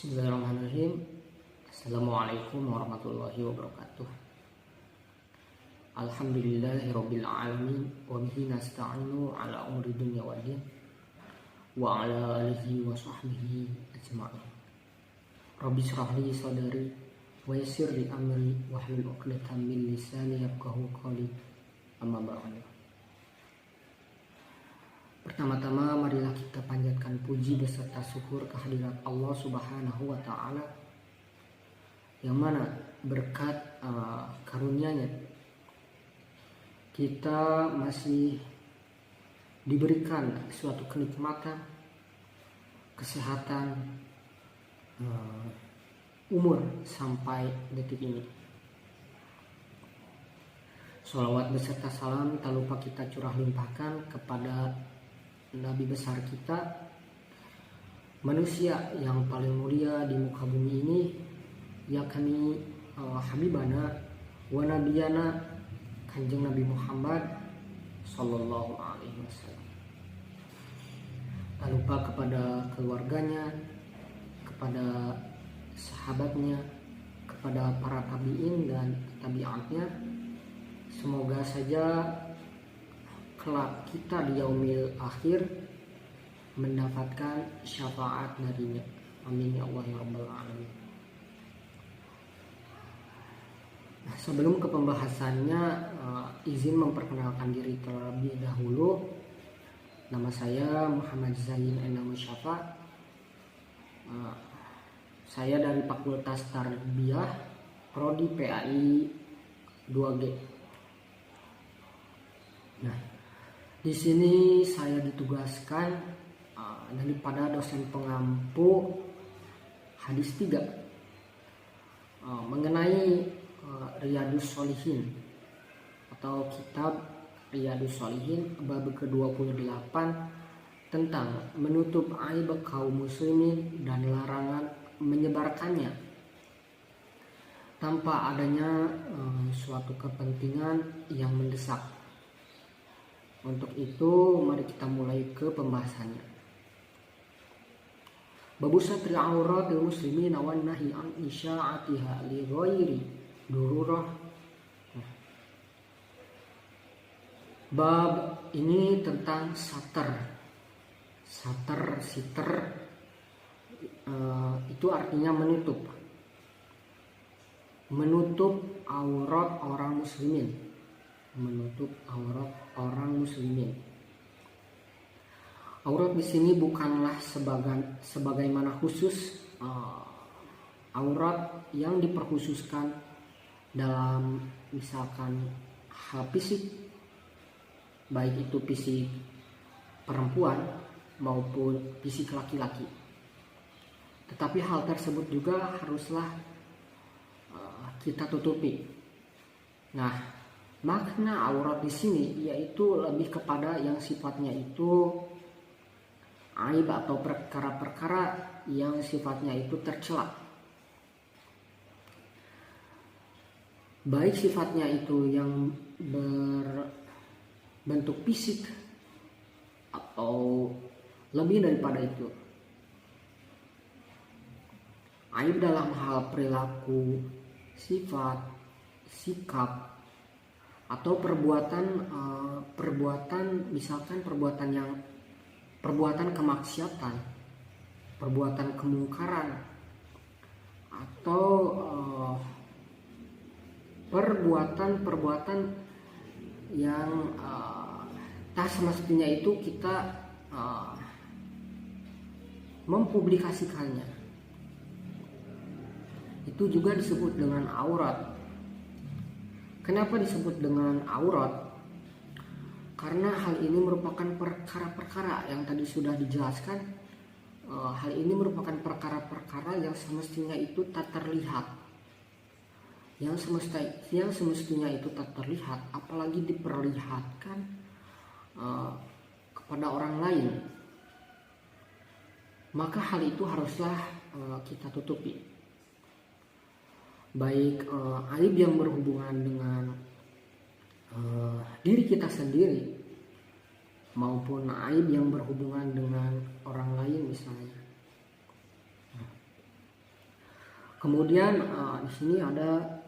Bismillahirrahmanirrahim. Assalamualaikum warahmatullahi wabarakatuh. Alhamdulillahirabbil alamin wa bihi nasta'inu ala umuri dunya waddin wa ala alihi wa sahbihi ajma'in. Rabbi shrah li sadri wa yassir li amri wahlul 'uqdatam min lisani yafqahu qawli. Amma ba'du. Pertama-tama marilah kita panjatkan puji beserta syukur kehadirat Allah Subhanahu wa taala yang mana berkat karunia-Nya kita masih diberikan suatu kenikmatan, kesehatan, umur sampai detik ini. Sholawat beserta salam tak lupa kita curah limpahkan kepada Nabi besar kita, manusia yang paling mulia di muka bumi ini, yakni Habibana wa Nabiyana Kanjeng Nabi Muhammad Sallallahu Alaihi Wasallam. Tak lupa kepada keluarganya, kepada sahabatnya, kepada para tabi'in dan tabi'atnya. Semoga saja kelak kita di yaumil akhir mendapatkan syafaat darinya. Amin ya Allah ya Rabbal Alamin. Nah, sebelum ke pembahasannya, izin memperkenalkan diri terlebih dahulu. Nama saya Muhammad Zain Endang Musyafa. Saya dari Fakultas Tarbiyah Prodi PAI 2G. Nah, di sini saya ditugaskan daripada dosen pengampu hadis 3 mengenai Riyadhus Shalihin atau kitab Riyadhus Shalihin bab ke-28 tentang menutup aib kaum muslimin dan larangan menyebarkannya tanpa adanya suatu kepentingan yang mendesak. Untuk itu mari kita mulai ke pembahasannya. Babu satri auratil muslimin wan nahi an isya'atiha li ghairi dururah. Bab ini tentang siter, itu artinya menutup aurat orang muslimin. Aurat di sini bukanlah sebagaimana khusus aurat yang diperkhususkan dalam misalkan hal fisik, baik itu fisik perempuan maupun fisik laki-laki. Tetapi hal tersebut juga haruslah kita tutupi. Nah, makna aurat di sini yaitu lebih kepada yang sifatnya itu aib atau perkara-perkara yang sifatnya itu tercela. Baik sifatnya itu yang berbentuk fisik atau lebih daripada itu. Aib dalam hal perilaku, sifat, sikap, atau perbuatan misalkan perbuatan kemaksiatan, perbuatan kemungkaran, atau perbuatan yang tak semestinya itu kita mempublikasikannya. Itu juga disebut dengan aurat. Kenapa disebut dengan aurat? Karena hal ini merupakan perkara-perkara yang tadi sudah dijelaskan. Hal ini merupakan perkara-perkara yang semestinya itu tak terlihat. Yang semestinya itu tak terlihat, apalagi diperlihatkan kepada orang lain. Maka hal itu haruslah kita tutupi. Baik aib yang berhubungan dengan diri kita sendiri maupun aib yang berhubungan dengan orang lain misalnya. Kemudian di sini ada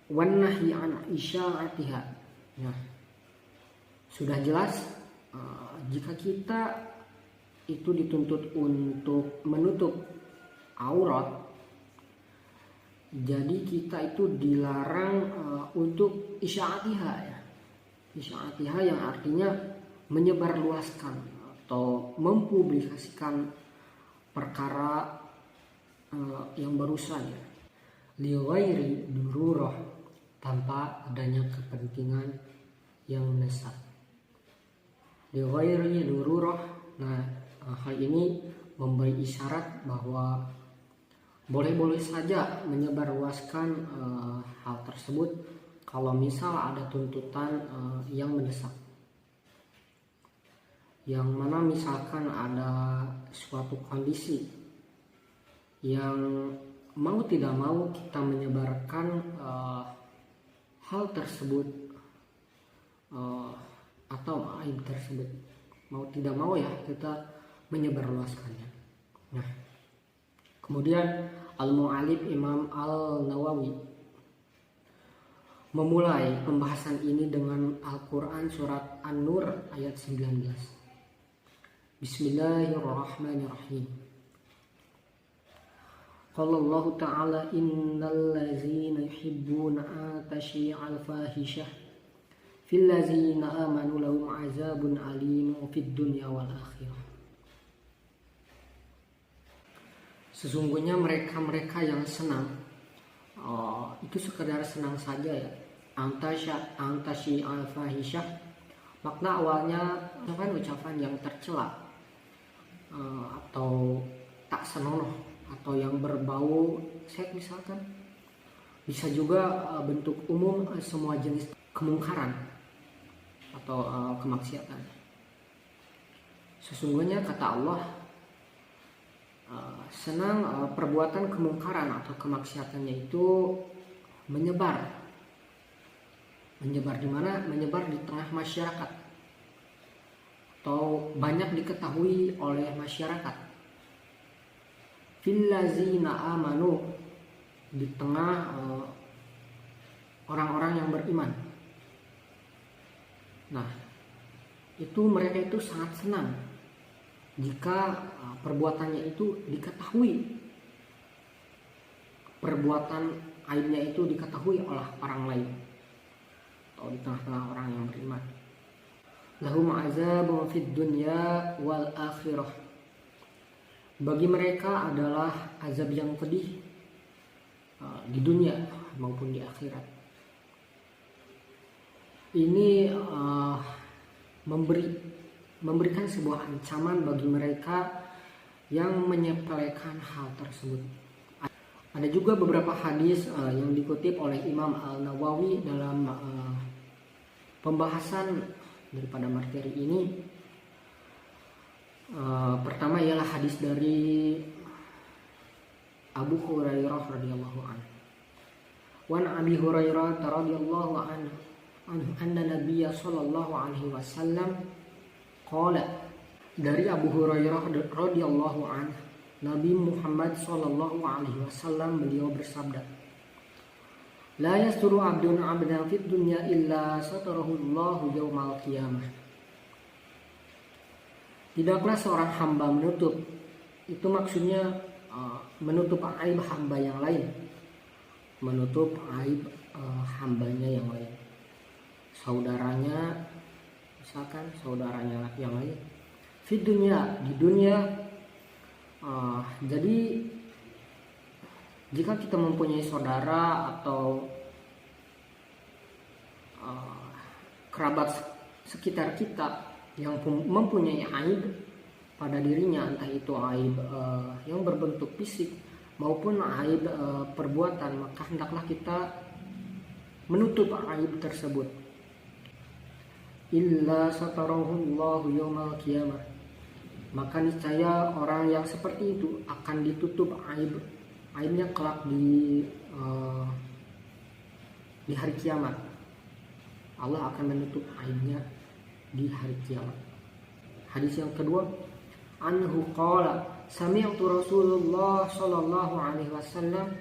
wan nahyi an isya'atiha. Nah, sudah jelas jika kita itu dituntut untuk menutup aurat, jadi kita itu dilarang untuk isya'atiha ya. Isya'atiha yang artinya menyebarluaskan atau mempublikasikan perkara yang barusan ya, li ghairi dururah, tanpa adanya kepentingan yang mendesak. Li ghairi dururah. Nah, hal ini memberi isyarat bahwa boleh-boleh saja menyebarluaskan hal tersebut kalau misal ada tuntutan yang mendesak, yang mana misalkan ada suatu kondisi yang mau tidak mau kita menyebarkan hal tersebut atau aib tersebut, mau tidak mau ya kita menyebarluaskannya. Nah, kemudian Al-Mu'allif Imam Al-Nawawi memulai pembahasan ini dengan Al-Quran surat An-Nur ayat 19. Bismillahirrahmanirrahim. Qala Allah Ta'ala innal ladzina yuhibbuna an tashi'al fahishah fil ladzina amanu lahum 'adzabun alimun fid dunya wal akhirah. Sesungguhnya mereka-mereka yang senang itu sekedar senang saja ya. Antashi'al fahishah, makna awalnya kan ucapan yang tercela atau tak senonoh atau yang berbau seks misalkan. Bisa juga bentuk umum semua jenis kemungkaran atau kemaksiatan. Sesungguhnya kata Allah senang perbuatan kemungkaran atau kemaksiatannya itu menyebar di mana? Menyebar di tengah masyarakat atau banyak diketahui oleh masyarakat. Fil ladzina amanu, di tengah orang-orang yang beriman. Nah, itu mereka itu sangat senang jika perbuatannya itu diketahui, perbuatan aibnya itu diketahui oleh orang lain atau di tengah-tengah orang yang beriman. Lahum azabun fid dunya wal akhirah, bagi mereka adalah azab yang pedih di dunia maupun di akhirat. Ini memberikan sebuah ancaman bagi mereka yang menyepelekan hal tersebut. Ada juga beberapa hadis yang dikutip oleh Imam Al-Nawawi dalam pembahasan daripada materi ini. Pertama ialah hadis dari Abu Hurairah radhiyallahu anhu. Wan Abi Hurairah radhiyallahu anhu anna Nabiyya sallallahu alaihi wasallam qala, dari Abu Hurairah radhiyallahu anhu, Nabi Muhammad sallallahu alaihi wasallam beliau bersabda, la yasturu 'abdun 'abdan fid dunya illa satarahu Allahu yaumal qiyamah. Tidaklah seorang hamba menutup, itu maksudnya menutup aib hamba yang lain, menutup aib hambanya yang lain, saudaranya, misalkan saudaranya yang lain, di dunia. Jadi jika kita mempunyai saudara atau kerabat sekitar kita yang mempunyai aib pada dirinya, entah itu aib yang berbentuk fisik maupun aib perbuatan, maka hendaklah kita menutup aib tersebut. Illa satarahullahu yaumal qiyamah, maka niscaya orang yang seperti itu akan ditutup aibnya kelak di hari kiamat. Allah akan menutup aibnya di hari kiamat. Hadis yang kedua, anhu qala sami'tu Rasulullah sallallahu alaihi wasallam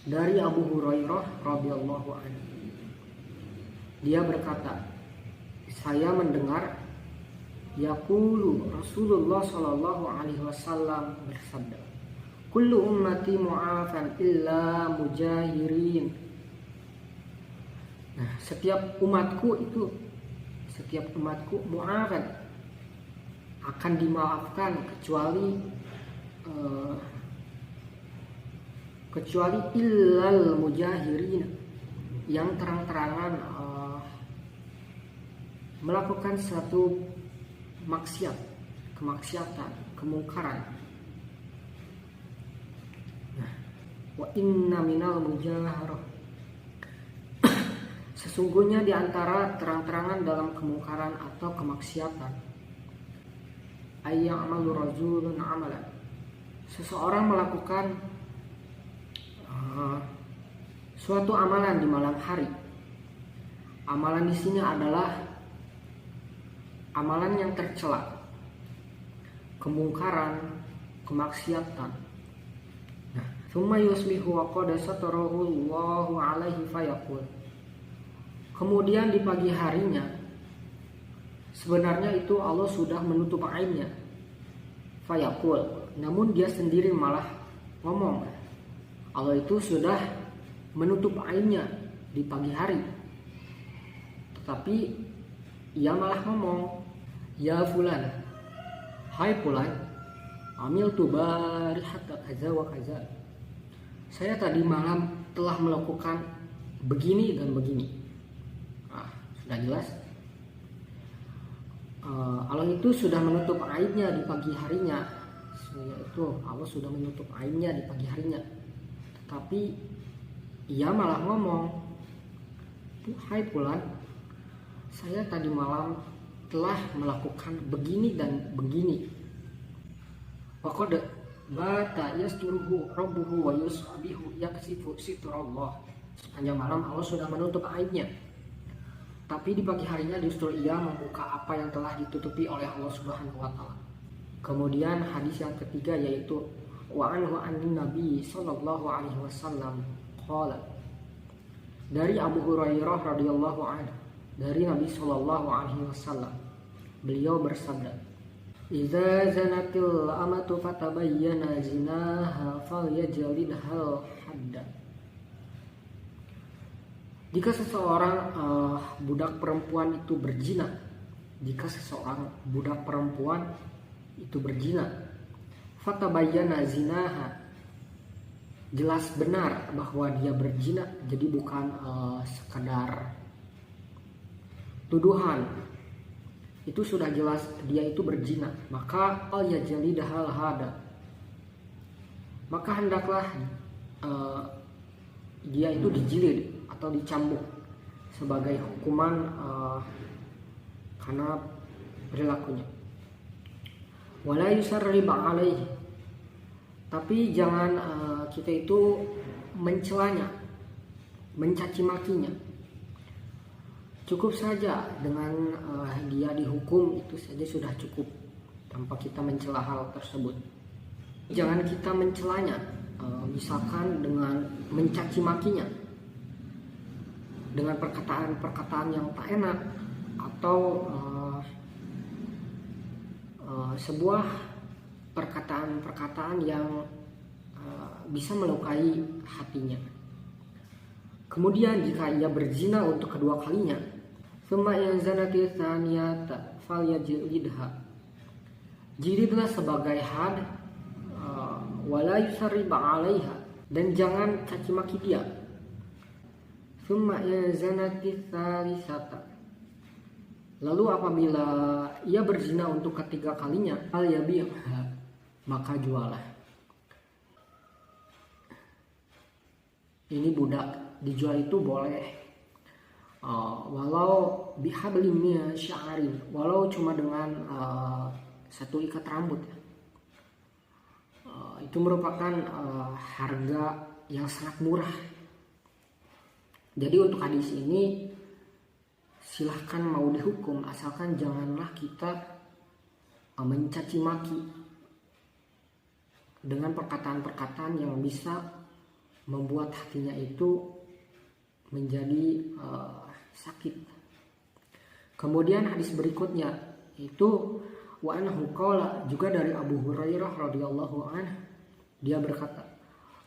Dari Abu Hurairah radhiyallahu anhu, dia berkata, saya mendengar yaqulu Rasulullah sallallahu alaihi wasallam bersabda, kullu ummati mu'afan illa mujahirin. Nah, setiap umatku mu'afan, akan dimaafkan kecuali illal mujahirin, yang terang-terangan melakukan suatu kemaksiatan, kemungkaran. Nah, wa inna minal mujaharah, sesungguhnya di antara terang-terangan dalam kemungkaran atau kemaksiatan, ayya'malu rajulun amalan, seseorang melakukan suatu amalan di malam hari. Amalan di sini adalah amalan yang tercela, kemungkaran, kemaksiatan. Nah, tsumma yusbihu wa qad satarahu Allahu alaihi fayaqul, kemudian di pagi harinya sebenarnya itu Allah sudah menutup aibnya. Fayaqul, namun dia sendiri malah ngomong, Allah itu sudah menutup aibnya di pagi hari, tetapi ia malah ngomong, ya fulan, hai fulan, amil tu barihata kaza wa kaza, saya tadi malam telah melakukan begini dan begini. Nah, sudah jelas Allah itu sudah menutup aibnya di pagi harinya, yaitu Allah sudah menutup aibnya di pagi harinya, tapi ia malah ngomong, hai fulan, saya tadi malam telah melakukan begini dan begini. Waqad bata yasturuhu rabbuhu wa yusbihu yaksifu sitrallah, sepanjang malam Allah sudah menutup aibnya, tapi di pagi harinya justru ia membuka apa yang telah ditutupi oleh Allah Subhanahu wa taala. Kemudian hadis yang ketiga yaitu wa anhu anin nabi sallallahu alaihi wasallam qala, dari Abu Hurairah radhiyallahu anhu, dari Nabi sallallahu alaihi wasallam, beliau bersabda, idza zanatil amatu fatabayyana zinaha falyajlidhal hadda. Jika seseorang budak perempuan itu berzina, fatabayyana zinaha, jelas benar bahwa dia berzina, jadi bukan sekadar tuduhan, itu sudah jelas dia itu berzina, maka al yajlidhal hada, maka hendaklah dia itu dijilid atau dicambuk sebagai hukuman karena perilakunya. Wala yusarriba alaihi, tapi jangan kita itu mencelanya, mencaci makinya. Cukup saja dengan dia dihukum, itu saja sudah cukup tanpa kita mencela hal tersebut. Jangan kita mencelanya, misalkan dengan mencaci makinya dengan perkataan-perkataan yang tak enak, atau sebuah perkataan yang bisa melukai hatinya. Kemudian jika ia berzina untuk kedua kalinya, tsumma yanzanati tsaniyata falyajlidha, jilidlah sebagai had, wala yusarriba 'alaiha, dan jangan caci maki dia. Tsumma yanzanati tsalisata, lalu apabila ia berzina untuk ketiga kalinya, falyabiha, maka jualah. Ini budak dijual itu boleh, walau bihablim min sya'rin, walau cuma dengan satu ikat rambut. Itu merupakan harga yang sangat murah. Jadi untuk hadis ini silahkan mau dihukum, asalkan janganlah kita mencaci maki dengan perkataan-perkataan yang bisa membuat hatinya itu menjadi sakit. Kemudian hadis berikutnya itu wa anhu qala, juga dari Abu Hurairah radhiyallahu anhu, dia berkata,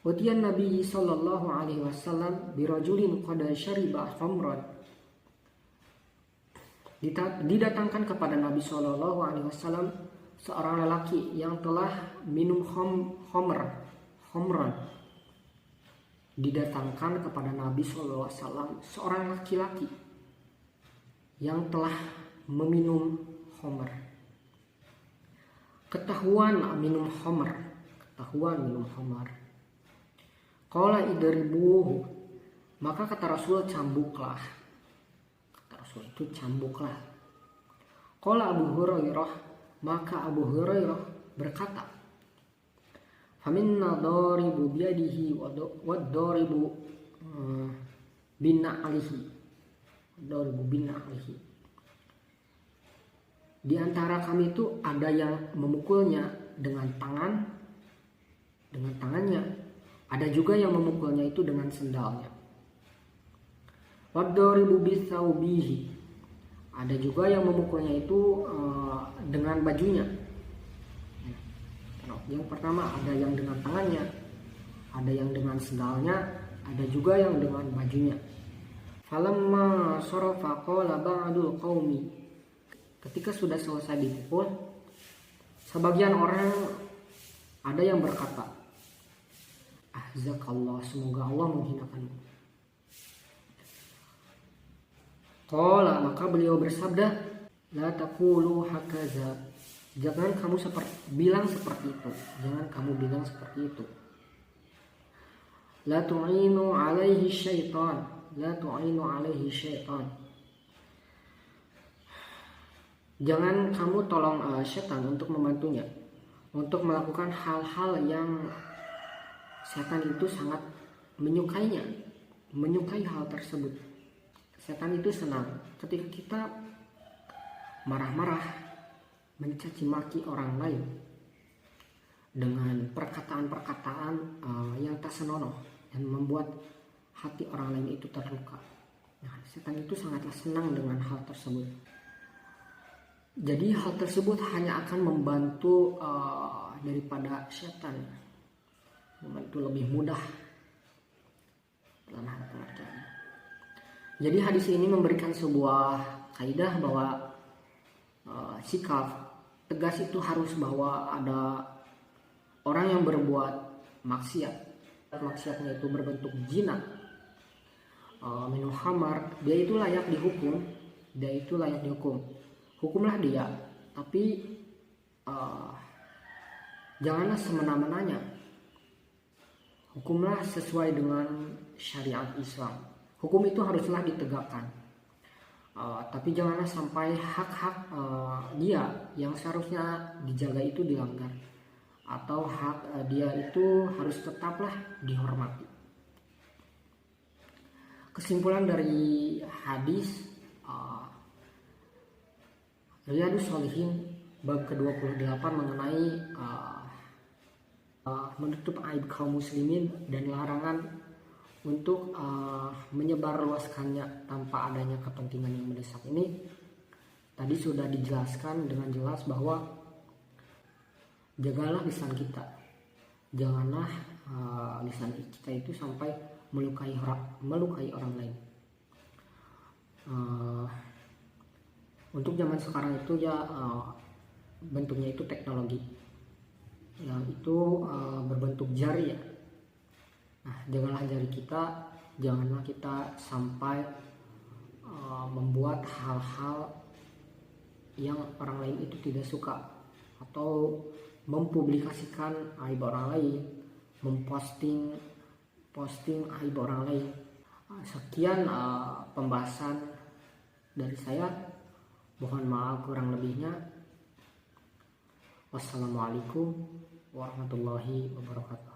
utiyan Nabi sallallahu alaihi wasallam birajulin qad syariba khamran. Didatangkan kepada Nabi sallallahu alaihi wasallam seorang lelaki yang telah minum khamran. Didatangkan kepada Nabi sallallahu alaihi wasallam seorang laki-laki yang telah meminum khamr. Ketahuan minum khamr. Qala idribuhu, maka kata Rasul, cambuklah. Kata Rasul itu cambuklah. Qala Abu Hurairah, maka Abu Hurairah berkata, faminna daribu biyadihi wa daribu bina'alihi. Di antara kami itu ada yang memukulnya dengan tangannya, ada juga yang memukulnya itu dengan sendalnya. Wadoribu bisaubihi, ada juga yang memukulnya itu dengan bajunya. Yang pertama ada yang dengan tangannya, ada yang dengan sendalnya, ada juga yang dengan bajunya. Falamma sarafa qala ba'dul qaumi, ketika sudah selesai dipukul, sebagian orang ada yang berkata, ahzakallah, semoga Allah menghinakanmu. Qala, maka beliau bersabda, la taqulu hakaza, jangan kamu bilang seperti itu. La tu'inu alaihi syaitan. Jangan kamu tolong setan untuk membantunya, untuk melakukan hal-hal yang setan itu sangat menyukai hal tersebut. Setan itu senang ketika kita marah-marah, mencaci maki orang lain dengan perkataan-perkataan yang tak senonoh dan membuat hati orang lain itu terluka. Nah, setan itu sangatlah senang dengan hal tersebut. Jadi hal tersebut hanya akan membantu daripada setan, membantu lebih mudah dalam hal pengertian. Jadi hadis ini memberikan sebuah kaidah bahwa sikap tegas itu harus bahwa ada orang yang berbuat maksiatnya itu berbentuk zina, minum khamar, dia itu layak dihukum. Hukumlah dia, tapi janganlah semena-menanya. Hukumlah sesuai dengan syariat Islam. Hukum itu haruslah ditegakkan, tapi janganlah sampai hak-hak dia yang seharusnya dijaga itu dilanggar, atau hak dia itu harus tetaplah dihormati. Kesimpulan dari hadis Riyadhus Shalihin bab ke-28 mengenai menutup aib kaum muslimin dan larangan untuk menyebarluaskannya tanpa adanya kepentingan yang mendesak ini tadi sudah dijelaskan dengan jelas bahwa jagalah lisan kita, janganlah lisan kita itu sampai melukai orang lain. Untuk zaman sekarang itu ya bentuknya itu teknologi yang itu berbentuk jari ya. Nah, janganlah kita sampai membuat hal-hal yang orang lain itu tidak suka, atau mempublikasikan aib orang lain, memposting aib orang lain. Sekian pembahasan dari saya. Mohon maaf kurang lebihnya. Wassalamualaikum warahmatullahi wabarakatuh.